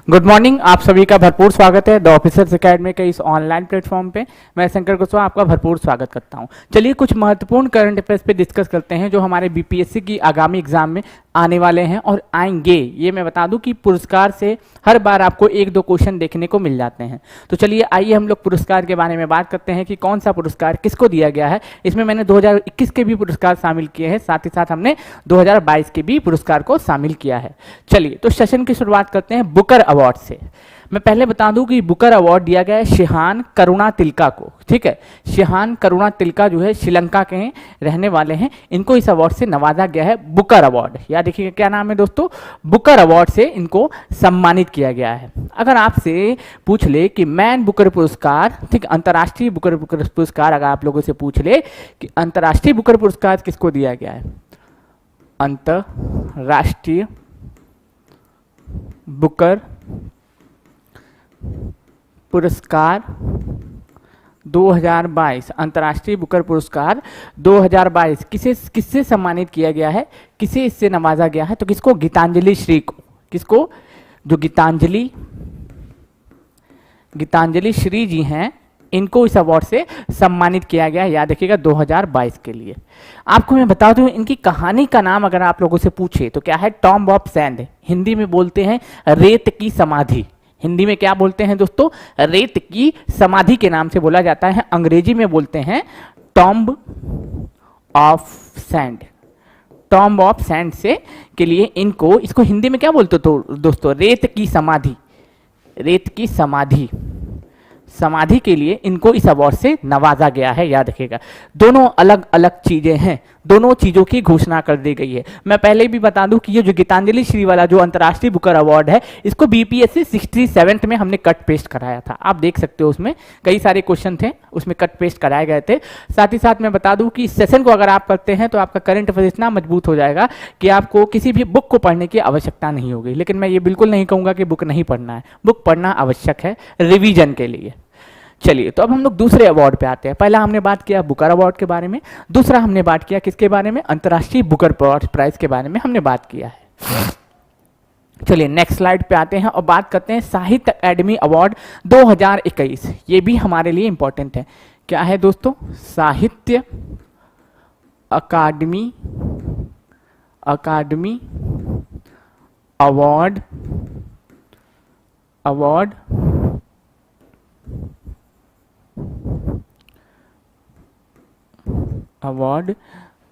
Good morning, आप सभी का भरपूर स्वागत है द ऑफिसर्स एकेडमी के इस ऑनलाइन प्लेटफॉर्म पे। मैं शंकर कुशवाहा आपका भरपूर स्वागत करता हूं। चलिए कुछ महत्वपूर्ण करंट अफेयर्स पे डिस्कस करते हैं जो हमारे बीपीएससी की आगामी एग्जाम में आने वाले हैं और आएंगे। ये मैं बता दूं कि पुरस्कार से हर बार आपको एक दो क्वेश्चन देखने को मिल जाते हैं। तो चलिए आइए हम लोग पुरस्कार के बारे में बात करते हैं कि कौन सा पुरस्कार किसको दिया गया है। इसमें मैंने 2021 के भी पुरस्कार शामिल किए हैं, साथ ही साथ हमने 2022 के भी पुरस्कार को शामिल किया है। चलिए तो सेशन की शुरुआत करते हैं बुकर अवार्ड से। मैं पहले बता दूं कि बुकर अवार्ड दिया गया है शिहान करुणा तिलका को। ठीक है, शिहान करुणा तिलका जो है श्रीलंका के रहने वाले हैं, इनको इस अवार्ड से नवाजा गया है बुकर अवार्ड। याद देखिएगा क्या नाम है दोस्तों, बुकर अवार्ड से इनको सम्मानित किया गया है। अगर आपसे पूछ ले कि मैन बुकर पुरस्कार, ठीक, अंतर्राष्ट्रीय बुकर पुरस्कार अगर आप लोगों से पूछ ले कि अंतर्राष्ट्रीय बुकर पुरस्कार किसको दिया गया है, अंतर्राष्ट्रीय बुकर पुरस्कार 2022, अंतर्राष्ट्रीय बुकर पुरस्कार 2022 किससे सम्मानित किया गया है, किसे इससे नवाजा गया है? तो किसको? गीतांजलि श्री को। किसको? जो गीतांजलि श्री जी हैं, इनको इस अवार्ड से सम्मानित किया गया है। याद रखिएगा 2022 के लिए। आपको मैं बता दूं इनकी कहानी का नाम अगर आप लोगों से पूछे तो क्या है, टॉम्ब ऑफ सैंड। हिंदी में बोलते हैं रेत की समाधि। हिंदी में क्या बोलते हैं दोस्तों? रेत की समाधि के नाम से बोला जाता है। अंग्रेजी में बोलते हैं tomb of sand. Tomb of sand से के लिए इसको हिंदी में क्या बोलते तो दोस्तों? रेत की समाधि। रेत की समाधि के लिए इनको इस अवार्ड से नवाजा गया है। याद रखिएगा दोनों अलग अलग चीजें हैं, दोनों चीजों की घोषणा कर दी गई है। मैं पहले भी बता दूं कि ये जो गीतांजलि श्री वाला जो अंतर्राष्ट्रीय बुकर अवार्ड है, इसको बीपीएससी 67 में हमने कट पेस्ट कराया था। आप देख सकते हो उसमें कई सारे क्वेश्चन थे, उसमें कट पेस्ट कराए गए थे। साथ ही साथ मैं बता दूं कि इस सेशन को अगर आप करते हैं तो आपका करंट अफेयर इतना मजबूत हो जाएगा कि आपको किसी भी बुक को पढ़ने की आवश्यकता नहीं होगी। लेकिन मैं ये बिल्कुल नहीं कहूंगा कि बुक नहीं पढ़ना है, बुक पढ़ना आवश्यक है रिवीजन के लिए। चलिए तो अब हम लोग दूसरे अवार्ड पे आते हैं। पहला हमने बात किया बुकर अवार्ड के बारे में, दूसरा हमने बात किया किसके बारे में? अंतर्राष्ट्रीय बुकर प्राइज के बारे में हमने बात किया है। चलिए नेक्स्ट स्लाइड पे आते हैं और बात करते हैं साहित्य अकादमी अवार्ड 2021। ये भी हमारे लिए इंपॉर्टेंट है। क्या है दोस्तों? साहित्य अकादमी अवार्ड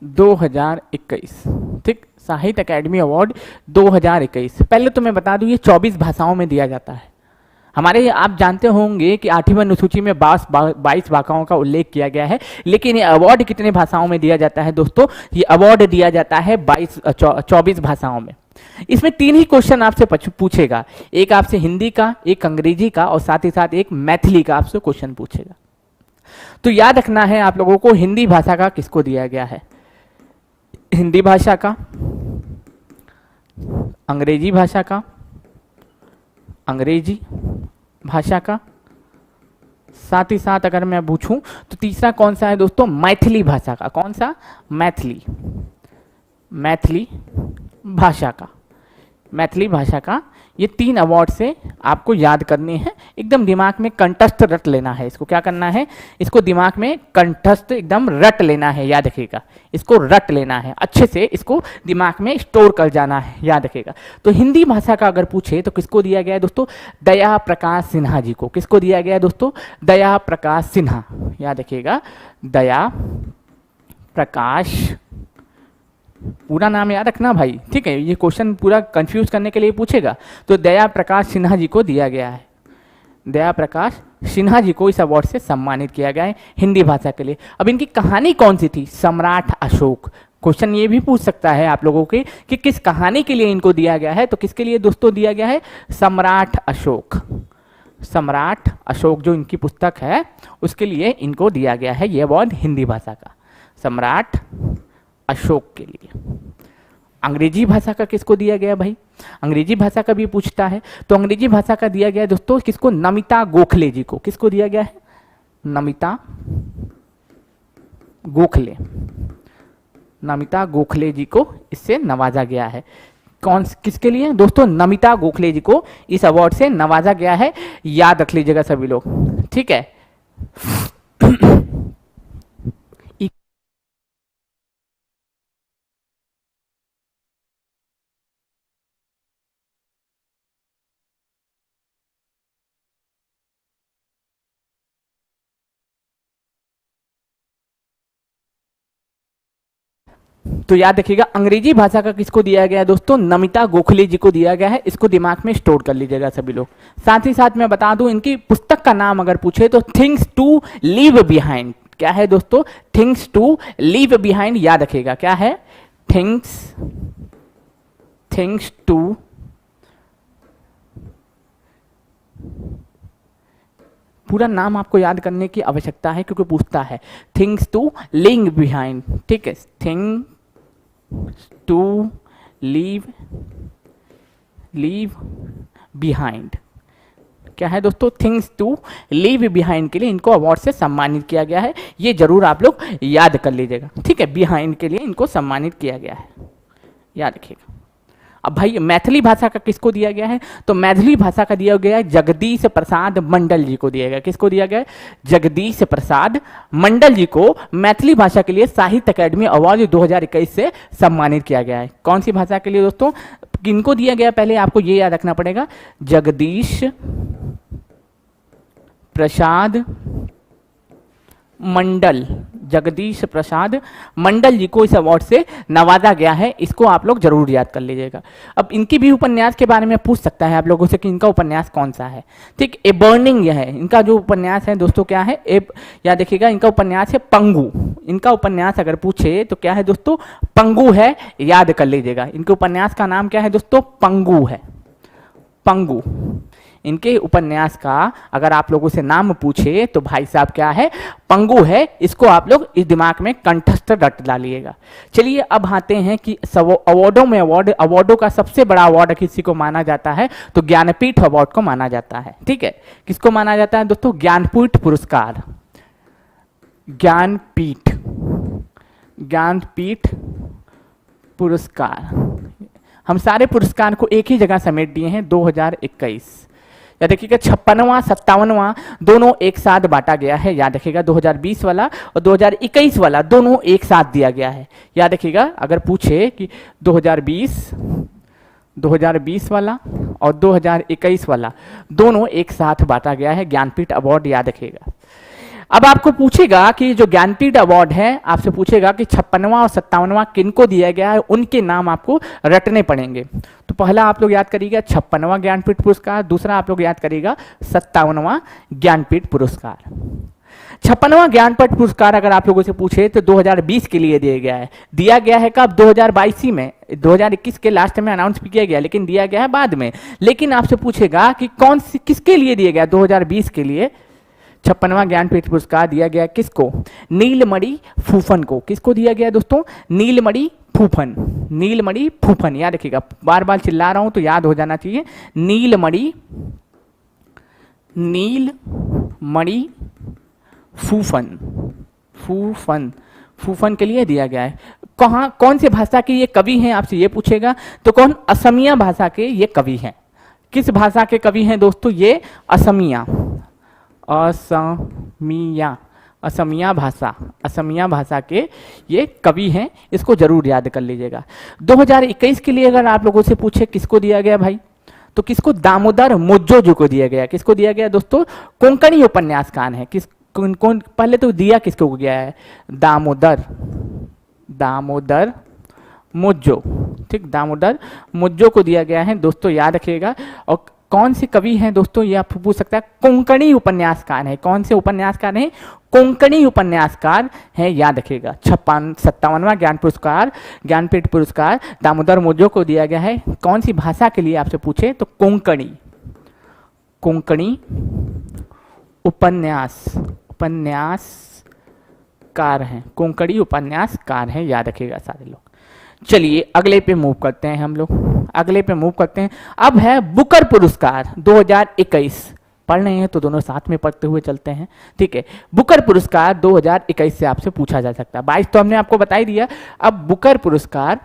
2021। ठीक, साहित्य अकादमी अवार्ड 2021। पहले तो मैं बता दूं ये 24 भाषाओं में दिया जाता है। हमारे आप जानते होंगे कि 8वीं अनुसूची में 22 भाषाओं का उल्लेख किया गया है, लेकिन ये अवार्ड कितने भाषाओं में दिया जाता है दोस्तों? ये अवार्ड दिया जाता है 24 भाषाओं में। इसमें 3 ही क्वेश्चन आपसे पूछेगा, एक आपसे हिंदी का, एक अंग्रेजी का और साथ ही साथ एक मैथिली का आपसे क्वेश्चन पूछेगा। तो याद रखना है आप लोगों को हिंदी भाषा का किसको दिया गया है, हिंदी भाषा का, अंग्रेजी भाषा का, अंग्रेजी भाषा का, साथ ही साथ अगर मैं पूछूं तो तीसरा कौन सा है दोस्तों? मैथिली भाषा का। कौन सा? मैथिली भाषा का। मैथिली भाषा का ये 3 अवार्ड से आपको याद करने हैं। एकदम दिमाग में कंठस्थ रट लेना है। इसको क्या करना है? इसको दिमाग में कंठस्थ एकदम रट लेना है। याद रखिएगा, इसको रट लेना है अच्छे से, इसको दिमाग में स्टोर कर जाना है। याद रखिएगा। तो हिंदी भाषा का अगर पूछे तो किसको दिया गया है दोस्तों? दया प्रकाश सिन्हा जी को। किसको दिया गया है दोस्तों? दया प्रकाश सिन्हा। याद रखिएगा, दया प्रकाश, पूरा नाम याद रखना भाई, ठीक है? ये क्वेश्चन पूरा कंफ्यूज करने के लिए पूछेगा। तो दया प्रकाश सिन्हा जी को दिया गया है। दया प्रकाश सिन्हा जी को इस अवार्ड से सम्मानित किया गया है हिंदी भाषा के लिए। अब इनकी कहानी कौन सी थी? सम्राट अशोक। क्वेश्चन ये भी पूछ सकता है आप लोगों के कि किस कहानी के लिए इनको दिया गया है। तो किसके लिए दोस्तों दिया गया है? सम्राट अशोक। सम्राट अशोक जो इनकी पुस्तक है उसके लिए इनको दिया गया है ये अवार्ड हिंदी भाषा का, सम्राट अशोक के लिए। अंग्रेजी भाषा का किसको दिया गया भाई? अंग्रेजी भाषा का भी पूछता है। तो अंग्रेजी भाषा का दिया गया दोस्तों किसको? नमिता गोखले जी को। किसको दिया गया है? नमिता गोखले। नमिता गोखले जी को इससे नवाजा गया है। कौन किसके लिए दोस्तों? नमिता गोखले जी को इस अवार्ड से नवाजा गया है, याद रख लीजिएगा सभी लोग, ठीक है। तो याद रखिएगा अंग्रेजी भाषा का किसको दिया गया है दोस्तों? नमिता गोखले जी को दिया गया है, इसको दिमाग में स्टोर कर लीजिएगा सभी लोग। साथ ही साथ मैं बता दूं इनकी पुस्तक का नाम अगर पूछे तो थिंग्स टू लीव बिहाइंड। क्या है दोस्तों? थिंग्स टू लीव बिहाइंड, याद रखिएगा क्या है? थिंग्स टू पूरा नाम आपको याद करने की आवश्यकता है क्योंकि पूछता है थिंग्स टू लीव बिहाइंड, ठीक है। थिंग टू लीव बिहाइंड क्या है दोस्तों? थिंग्स टू लीव बिहाइंड के लिए इनको अवार्ड से सम्मानित किया गया है, ये जरूर आप लोग याद कर लीजिएगा, ठीक है। बिहाइंड के लिए इनको सम्मानित किया गया है, याद रखिएगा। अब भाई मैथिली भाषा का किसको दिया गया है? तो मैथिली भाषा का दिया गया है जगदीश प्रसाद मंडल जी को दिया गया। किसको दिया गया है? जगदीश प्रसाद मंडल जी को मैथिली भाषा के लिए साहित्य अकादमी अवार्ड 2021 से सम्मानित किया गया है। कौन सी भाषा के लिए दोस्तों? किनको दिया गया? पहले आपको ये याद रखना पड़ेगा, जगदीश प्रसाद मंडल, जगदीश प्रसाद मंडल जी को इस अवार्ड से नवाजा गया है, इसको आप लोग जरूर याद कर लीजिएगा। अब इनकी भी उपन्यास के बारे में पूछ सकता है आप लोगों से कि इनका उपन्यास कौन सा है, ठीक। ए बर्निंग यह है इनका जो उपन्यास है दोस्तों, क्या है? याद देखिएगा इनका उपन्यास है पंगु। इनका उपन्यास अगर पूछे तो क्या है दोस्तों? पंगु है, याद कर लीजिएगा। इनके उपन्यास का नाम क्या है दोस्तों? पंगु है, पंगु। इनके उपन्यास का अगर आप लोगों से नाम पूछे तो भाई साहब क्या है? पंगु है, इसको आप लोग इस दिमाग में कंठस्थ रट डालिएगा। चलिए अब आते हैं कि अवार्डों में अवार्डों का सबसे बड़ा अवार्ड किसी को माना जाता है तो ज्ञानपीठ अवार्ड को माना जाता है, ठीक है। किसको माना जाता है दोस्तों? ज्ञानपीठ पुरस्कार, ज्ञानपीठ पुरस्कार। हम सारे पुरस्कार को एक ही जगह समेट दिए हैं 2021। याद रखिएगा 56वां 57वां दोनों एक साथ बांटा गया है, याद रखिएगा 2020 वाला और 2021 वाला दोनों एक साथ दिया गया है। याद रखिएगा अगर पूछे कि 2020 वाला और 2021 वाला दोनों एक साथ बांटा गया है ज्ञानपीठ अवार्ड, याद रखिएगा। अब आपको पूछेगा कि जो ज्ञानपीठ अवार्ड है, आपसे पूछेगा कि 56वां और 57वां किनको दिया गया है, उनके नाम आपको रटने पड़ेंगे। तो पहला आप लोग याद करिएगा 56वां ज्ञानपीठ पुरस्कार, दूसरा आप लोग याद करिएगा 57वां ज्ञानपीठ पुरस्कार। 56वां ज्ञानपीठ पुरस्कार अगर आप लोगों से पूछे तो 2020 के लिए दिया गया है कब? 2022 में, 2021 के लास्ट में अनाउंस भी किया गया, लेकिन दिया गया है बाद में। लेकिन आपसे पूछेगा कि कौन सी किसके लिए दिया गया? 2020 के लिए 56वां ज्ञानपीठ पुरस्कार दिया गया किसको? नीलमणि फूफन को। किसको दिया गया दोस्तों? नीलमणि फूफन, नीलमणि फूफन, याद रखिएगा। बार बार चिल्ला रहा हूं तो याद हो जाना चाहिए। नीलमणि फूफन के लिए दिया गया है। कौन से भाषा के ये कवि हैं आपसे ये पूछेगा तो कौन? असमिया भाषा के ये कवि हैं। किस भाषा के कवि हैं दोस्तों? ये असमिया भाषा के ये कवि हैं, इसको जरूर याद कर लीजिएगा। 2021 के लिए अगर आप लोगों से पूछे किसको दिया गया भाई, तो किसको? दामोदर मोज्जो जी को दिया गया। किसको दिया गया दोस्तों? कोंकणी उपन्यासकार है। कौन पहले तो दिया किसको गया है? दामोदर मोज्जो, ठीक, दामोदर मोज्जो को दिया गया है दोस्तों, याद रखिएगा। और कौन से कवि हैं दोस्तों? ये आप पूछ सकता है। कोंकणी उपन्यासकार है। कौन से उपन्यासकार हैं? कोंकणी उपन्यासकार हैं, याद रखिएगा। 57वां ज्ञानपीठ पुरस्कार दामोदर मोज्जो को दिया गया है। कौन सी भाषा के लिए आपसे पूछे तो कोंकणी उपन्यासकार हैं, कोंकणी उपन्यासकार हैं, याद रखिएगा सारे लोग। चलिए अगले पे मूव करते हैं हम लोग, अब है बुकर पुरस्कार 2021। पढ़ रहे हैं तो दोनों साथ में पढ़ते हुए चलते हैं, ठीक है। बुकर पुरस्कार 2021 से आपसे पूछा जा सकता है। 22 तो हमने आपको बता ही दिया। अब बुकर पुरस्कार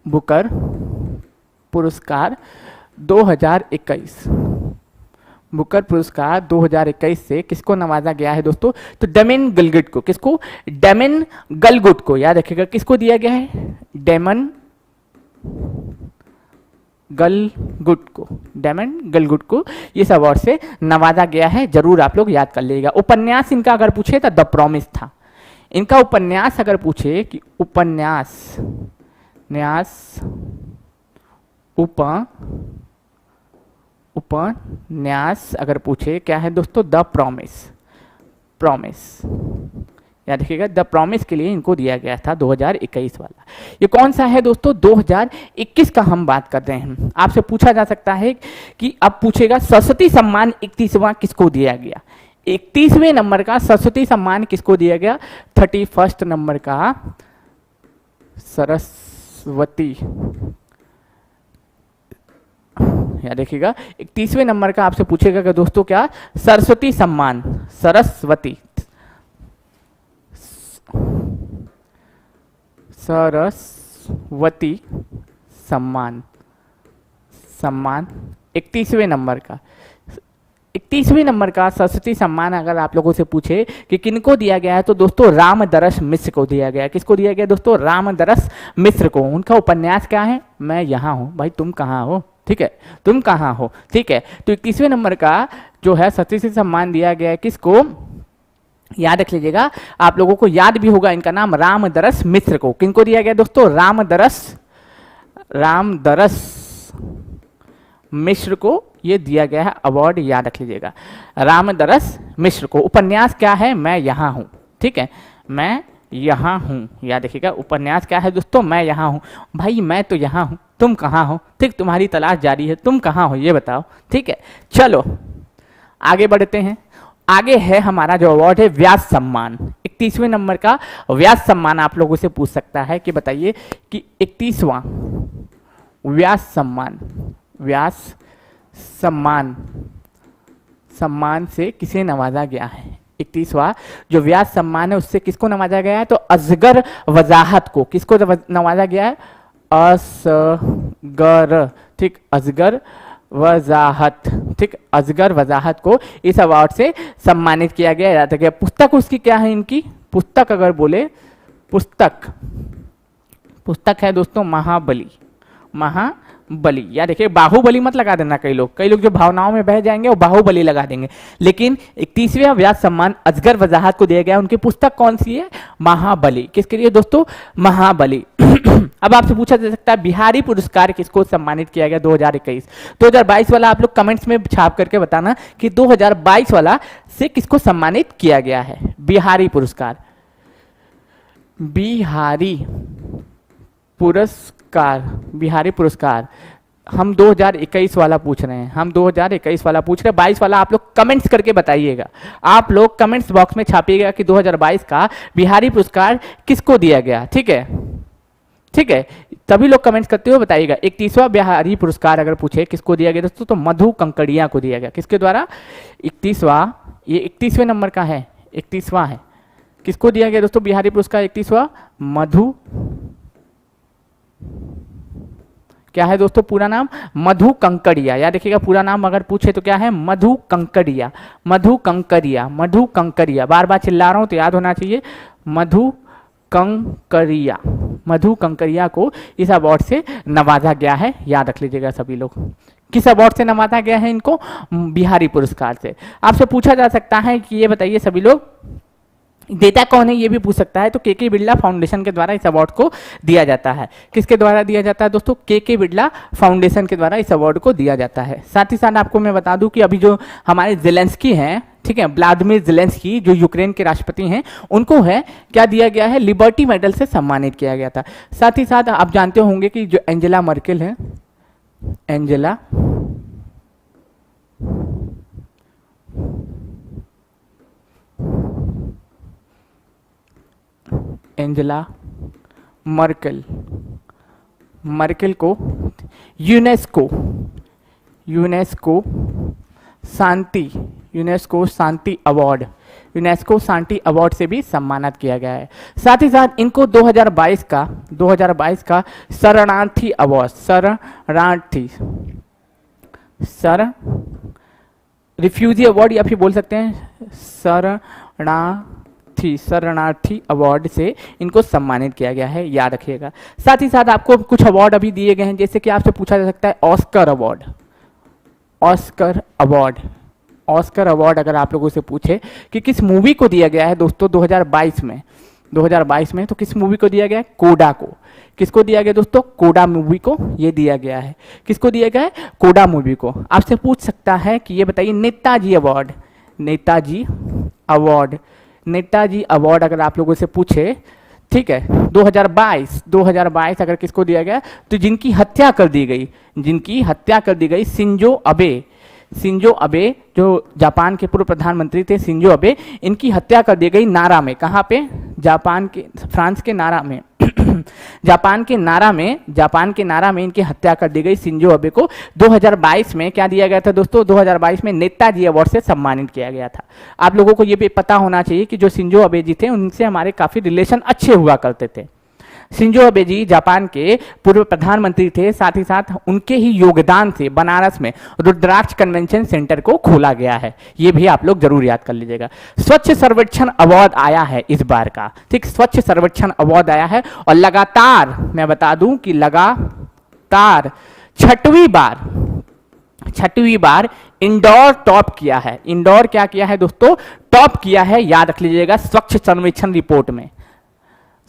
बुकर पुरस्कार 2021। बुकर पुरस्कार 2021 से किसको नवाजा गया है दोस्तों? तो डेमन गलगुट को। किसको? डेमन गलगुट को। याद रखिएगा किसको दिया गया है? डेमन गलगुट को। डेमन गलगुट को इस अवार्ड से नवाजा गया है, जरूर आप लोग याद कर लीजिएगा। उपन्यास इनका अगर पूछे तो द प्रॉमिस था। इनका उपन्यास अगर पूछे कि उपन्यास उपन्यास अगर पूछे क्या है दोस्तों? The promise. याद रखिएगा द प्रॉमिस के लिए इनको दिया गया था 2021 वाला। ये कौन सा है दोस्तों? 2021 का हम बात कर रहे हैं। आपसे पूछा जा सकता है कि अब पूछेगा सरस्वती सम्मान 31वां किसको दिया गया? 31वें नंबर का सरस्वती सम्मान किसको दिया गया? 31st नंबर का सरस्वती, याद देखिएगा 31वें नंबर का आपसे पूछेगा कि दोस्तों क्या? सरस्वती सम्मान, सरस्वती सम्मान 31वें नंबर का। 31वें नंबर का सरस्वती सम्मान अगर आप लोगों से पूछे कि किनको दिया गया है तो दोस्तों रामदरस मिश्र को दिया गया। किसको दिया गया दोस्तों? रामदरस मिश्र को। उनका उपन्यास क्या है? मैं यहाँ हूँ। भाई तुम कहाँ हो? ठीक है, तुम कहाँ हो? ठीक है, तो 31वें नंबर का जो है सरस्वती सम्मान दिया गया है किसको? याद रख लीजिएगा, आप लोगों को याद भी होगा इनका नाम, रामदरस मिश्र को। किनको दिया गया दोस्तों? रामदरस मिश्र को ये दिया गया है अवार्ड, याद रख लीजिएगा, रामदरस मिश्र को। उपन्यास क्या है? मैं यहाँ हूँ। ठीक है, मैं यहाँ हूँ। याद रखिएगा उपन्यास क्या है दोस्तों? मैं यहाँ हूँ। भाई मैं तो यहाँ हूँ, तुम कहाँ हो? ठीक, तुम्हारी तलाश जारी है, तुम कहाँ हो ये बताओ। ठीक है, चलो आगे बढ़ते हैं। आगे है हमारा जो अवार्ड है व्यास सम्मान। 31वें नंबर का व्यास सम्मान आप लोगों से पूछ सकता है कि बताइए कि 31वां व्यास सम्मान से किसे नवाजा गया है? 31वां जो व्यास सम्मान है उससे किसको नवाजा गया है? तो असगर वजाहत को। किसको नवाजा गया है? असगर, ठीक, असगर वजाहत, ठीक, असगर वजाहत को इस अवार्ड से सम्मानित किया गया। याद रखिए पुस्तक उसकी क्या है? इनकी पुस्तक अगर बोले, पुस्तक है दोस्तों महाबली। याद देखिए बाहुबली मत लगा देना। कई लोग जो भावनाओं में बह जाएंगे वो बाहुबली लगा देंगे, लेकिन 31वां व्यास सम्मान असगर वजाहत को दिया गया। उनकी पुस्तक कौन सी है? महाबली। किसके लिए दोस्तों? महाबली। अब आपसे पूछा जा सकता है बिहारी पुरस्कार किसको सम्मानित किया गया 2021? 2022 वाला आप लोग कमेंट्स में छाप करके बताना कि 2022 वाला से किसको सम्मानित किया गया है। बिहारी पुरस्कार हम 2021 वाला पूछ रहे हैं। 22 वाला आप लोग कमेंट्स करके बताइएगा। आप लोग कमेंट्स बॉक्स में छापिएगा कि 2022 का बिहारी पुरस्कार किसको दिया गया। ठीक है, तभी लोग कमेंट्स करते हुए बताइएगा। 31वां बिहारी पुरस्कार अगर पूछे किसको दिया गया दोस्तों? तो मधु कंकड़िया को दिया गया। किसके द्वारा? 31वां, ये 31वें नंबर का है, 31वां है। किसको दिया गया दोस्तों बिहारी पुरस्कार 31वां? मधु, क्या है दोस्तों पूरा नाम? मधु कंकड़िया। याद देखिएगा पूरा नाम अगर पूछे तो क्या है? मधु कंकड़िया। बार बार चिल्ला रहा हूं तो याद होना चाहिए। मधु कंकड़िया को इस अवार्ड से नवाजा गया है। याद रख लीजिएगा सभी लोग। किस अवार्ड से नवाजा गया है इनको? बिहारी पुरस्कार से। आपसे पूछा जा सकता है कि ये बताइए सभी लोग देता कौन है, ये भी पूछ सकता है। तो के बिरला फाउंडेशन के द्वारा इस अवार्ड को दिया जाता है। किसके द्वारा दिया जाता है दोस्तों? के बिरला फाउंडेशन के द्वारा इस अवार्ड को दिया जाता है। साथ ही साथ आपको मैं बता दूं कि अभी जो हमारे ज़ेलेंस्की हैं, ठीक है, व्लादिमीर ज़ेलेंस्की जो यूक्रेन के राष्ट्रपति हैं, उनको है क्या दिया गया है? लिबर्टी मेडल से सम्मानित किया गया था। साथ ही साथ आप जानते होंगे कि जो एंजेला मर्केल है, एंजेला मर्केल को यूनेस्को शांति अवार्ड यूनेस्को शांति अवार्ड से भी सम्मानित किया गया है। साथ ही साथ इनको 2022 का शरणार्थी अवार्ड, रिफ्यूजी अवार्ड या फिर बोल सकते हैं शरणार्थी अवार्ड से इनको सम्मानित किया गया है, याद रखिएगा। साथ ही साथ आपको कुछ अवार्ड अभी दिए गए हैं, जैसे कि आपसे पूछा जा सकता है ऑस्कर अवार्ड अगर आप लोगों से पूछे कि किस मूवी को दिया गया है दोस्तों 2022 में, तो किस मूवी को दिया गया है? कोडा को। किसको दिया गया दोस्तों? कोडा मूवी को ये दिया गया है। किसको दिया गया है? कोडा मूवी को। आपसे पूछ सकता है कि ये बताइए नेताजी अवार्ड अगर आप लोगों से पूछे, ठीक है, 2022 अगर किसको दिया गया, तो जिनकी हत्या कर दी गई शिंजो अबे जो जापान के पूर्व प्रधानमंत्री थे, शिंजो अबे, इनकी हत्या कर दी गई नारा में। कहाँ पे? फ्रांस के नारा में जापान के नारा में इनकी हत्या कर दी गई शिंजो अबे को 2022 में क्या दिया गया था दोस्तों? 2022 में नेताजी अवार्ड से सम्मानित किया गया था। आप लोगों को ये भी पता होना चाहिए कि जो शिंजो अबे जी थे उनसे हमारे काफी रिलेशन अच्छे हुआ करते थे। शिंजो अबे जी जापान के पूर्व प्रधानमंत्री थे, साथ ही साथ उनके ही योगदान से बनारस में रुद्राक्ष कन्वेंशन सेंटर को खोला गया है। ये भी आप लोग जरूर याद कर लीजिएगा। स्वच्छ सर्वेक्षण अवार्ड आया है इस बार का, ठीक, स्वच्छ सर्वेक्षण अवार्ड आया है और लगातार मैं बता दूं कि लगातार छठवीं बार इंदौर टॉप किया है। इंदौर क्या किया है दोस्तों? टॉप किया है, याद रख लीजिएगा स्वच्छ सर्वेक्षण रिपोर्ट में।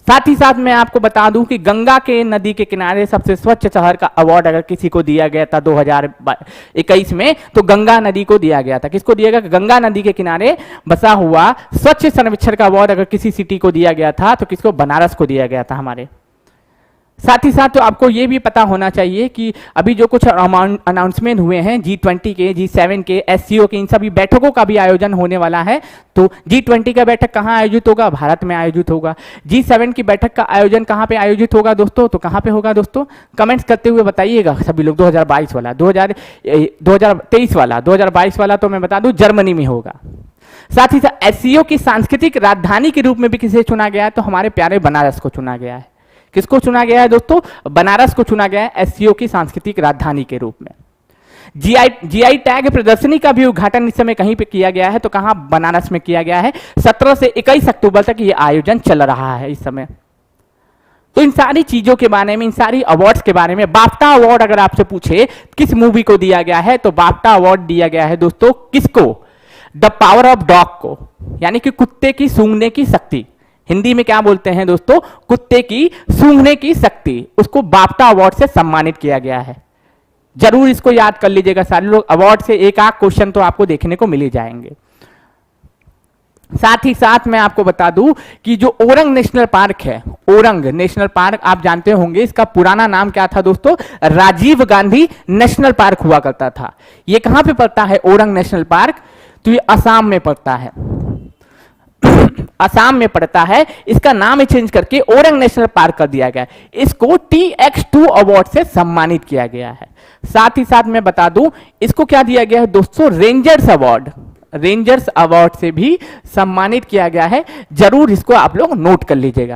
साथ ही साथ मैं आपको बता दूं कि गंगा के नदी के किनारे सबसे स्वच्छ शहर का अवार्ड अगर किसी को दिया गया था 2021 में, तो गंगा नदी को दिया गया था। किसको दिया गया? गंगा नदी के किनारे बसा हुआ स्वच्छ सर्वेक्षण का अवार्ड अगर किसी सिटी को दिया गया था तो किसको? बनारस को दिया गया था हमारे। साथ ही साथ तो आपको ये भी पता होना चाहिए कि अभी जो कुछ अनाउंसमेंट हुए हैं G20 के, G7 के, SCO के, इन सभी बैठकों का भी आयोजन होने वाला है। तो G20 का बैठक कहाँ आयोजित होगा? भारत में आयोजित होगा। G7 की बैठक का आयोजन कहाँ पे आयोजित होगा दोस्तों? तो कहाँ पे होगा दोस्तों? कमेंट्स करते हुए बताइएगा सभी लोग। 2022 वाला, 2023 वाला, 2022 वाला तो मैं बता दूं जर्मनी में होगा। साथ ही साथ SCO की सांस्कृतिक राजधानी के रूप में भी किसे चुना गया है? तो हमारे प्यारे बनारस को चुना गया है। किसको चुना गया है दोस्तों? बनारस को चुना गया है SCO की सांस्कृतिक राजधानी के रूप में। GI टैग प्रदर्शनी का भी उद्घाटन इस समय कहीं पे किया गया है, तो कहां? बनारस में किया गया है। 17 से 21 अक्टूबर तक ये आयोजन चल रहा है इस समय। तो इन सारी चीजों के बारे में, इन सारी अवार्ड्स के बारे में, बाफ्टा अवार्ड अगर आपसे पूछे किस मूवी को दिया गया है, तो बाफ्टा अवार्ड दिया गया है दोस्तों किसको? द पावर ऑफ डॉग को, यानी कि कुत्ते की सूंघने की शक्ति। हिंदी में क्या बोलते हैं दोस्तों? कुत्ते की सूंघने की शक्ति। उसको बाफ्टा अवार्ड से सम्मानित किया गया है। जरूर इसको याद कर लीजिएगा सारे लोग। अवार्ड से एक आध क्वेश्चन तो आपको देखने को मिल ही जाएंगे। साथ ही साथ मैं आपको बता दूं कि जो ओरंग नेशनल पार्क है, ओरंग नेशनल पार्क आप जानते होंगे, इसका पुराना नाम क्या था दोस्तों? राजीव गांधी नेशनल पार्क हुआ करता था। ये कहां पे पड़ता है ओरंग नेशनल पार्क? तो ये असम में पड़ता है। असम में पड़ता है। इसका नाम ही चेंज करके ओरंग नेशनल पार्क कर दिया गया। इसको TX2 अवार्ड से सम्मानित किया गया है। साथ ही साथ मैं बता दूं इसको क्या दिया गया है दोस्तों? रेंजर्स अवार्ड से भी सम्मानित किया गया है। जरूर इसको आप लोग नोट कर लीजिएगा।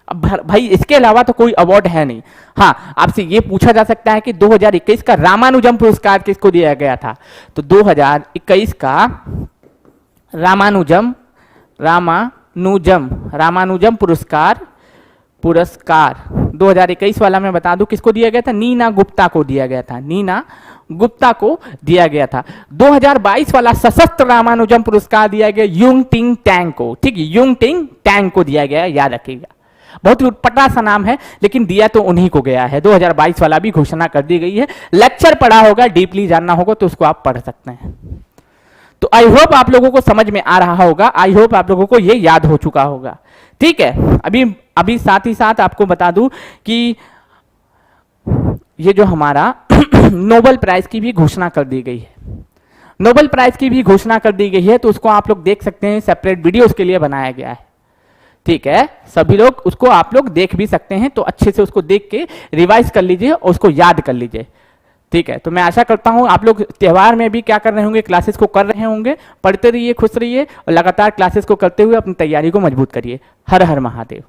अब भाई इसके अलावा तो कोई अवार्ड है नहीं। हाँ, आपसे ये पूछा जा सकता है कि 2021 का रामानुजम पुरस्कार किसको दिया गया था? तो 2021 का रामानुजम पुरस्कार 2021 वाला मैं बता दूं किसको दिया गया था? नीना गुप्ता को दिया गया था। नीना गुप्ता को दिया गया था। 2022 वाला सशस्त्र रामानुजम पुरस्कार दिया गया युंग टिंग टैंग को। ठीक है, युंग टिंग टैंग को दिया गया, याद रखिएगा। बहुत ही उटपटा सा नाम है, लेकिन दिया तो उन्हीं को गया है। 2022 वाला भी घोषणा कर दी गई है। लेक्चर पढ़ा होगा, डीपली जानना होगा तो उसको आप पढ़ सकते हैं। तो आई होप आप लोगों को समझ में आ रहा होगा, आई होप आप लोगों को ये याद हो चुका होगा। ठीक है, अभी साथ ही साथ आपको बता दूं कि ये जो हमारा नोबेल प्राइज की भी घोषणा कर दी गई है। नोबेल प्राइज की भी घोषणा कर दी गई है, तो उसको आप लोग देख सकते हैं, सेपरेट वीडियो उसके लिए बनाया गया है। ठीक है, सभी लोग उसको आप लोग देख भी सकते हैं, तो अच्छे से उसको देख के रिवाइज कर लीजिए और उसको याद कर लीजिए। ठीक है, तो मैं आशा करता हूँ आप लोग त्यौहार में भी क्या कर रहे होंगे, क्लासेस को कर रहे होंगे, पढ़ते रहिए, खुश रहिए और लगातार क्लासेस को करते हुए अपनी तैयारी को मजबूत करिए। हर हर महादेव।